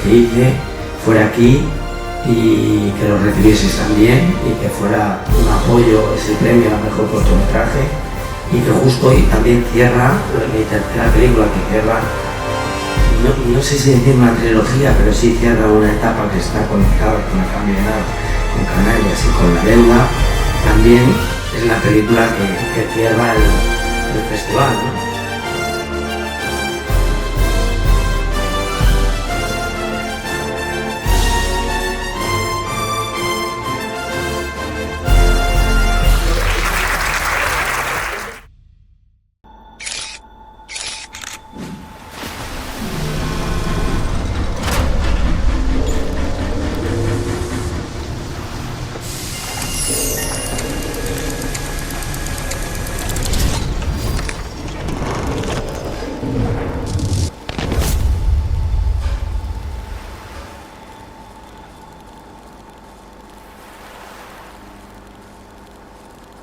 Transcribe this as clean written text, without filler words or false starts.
que hice fuera aquí y que lo recibieseis también y que fuera un apoyo, ese premio a mejor cortometraje, y que justo hoy también cierra mi tercera película, que cierra, no sé si decir una trilogía, pero sí cierra una etapa que está conectada con La Cambio de Nada, con Canarias y con La Deuda. También es la película que cierra el festival, ¿no?